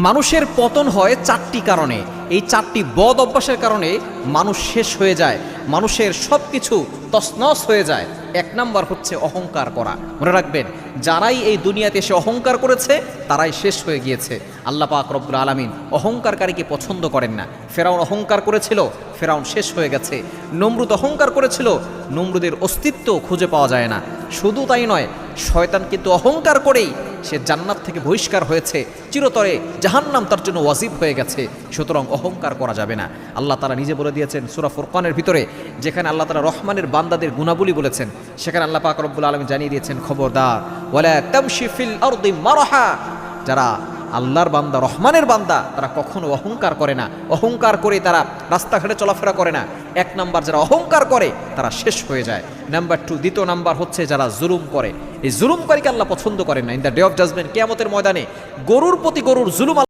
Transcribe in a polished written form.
মানুষের পতন হয় চারটি কারণে। এই চারটি বদ অভ্যাসের কারণে মানুষ শেষ হয়ে যায়, মানুষের সব কিছু তছনছ হয়ে যায়। এক নাম্বার হচ্ছে অহংকার করা। মনে রাখবেন, যারাই এই দুনিয়াতে এসে অহংকার করেছে তারাই শেষ হয়ে গিয়েছে। আল্লাহ পাক রব্বুল আলামিন অহংকারকারীকে পছন্দ করেন না। ফেরাউন অহংকার করেছিল, ফেরাউন শেষ হয়ে গেছে। নমরুদ অহংকার করেছিল, নমরুদের অস্তিত্ব খুঁজে পাওয়া যায় না। শুধু তাই নয়, শয়তান কিন্তু অহংকার করেই সে জান্নাত থেকে বহিষ্কার হয়েছে, চিরতরে জাহান্নাম তার জন্য ওয়াজিব হয়ে গেছে। সুতরাং অহংকার করা যাবে না। আল্লাহ তাআলা নিজে বলে দিয়েছেন সূরা ফুরকানের ভিতরে, যেখানে আল্লাহ তাআলা রহমানের বান্দাদের গুণাবলী বলেছেন, সেখানে আল্লাহ পাক রব্বুল আলামিন জানিয়ে দিয়েছেন, খবরদার ওয়ালা তামশি ফিল আরদি মারহা। যারা আল্লাহর বান্দা, রহমানের বান্দা, তারা কখনো অহংকার করে না। অহংকার করে তারা রাস্তাঘাটে চলাফেরা করে না। এক নাম্বার, যারা অহংকার করে তারা শেষ হয়ে যায়। নাম্বার 2, দ্বিতীয় নাম্বার হচ্ছে যারা জুলুম করে। এই জুলুমকারীকে আল্লাহ পছন্দ করেন না। In the day of judgement, কিয়ামতের ময়দানে গরুর প্রতি গরুর জুলুম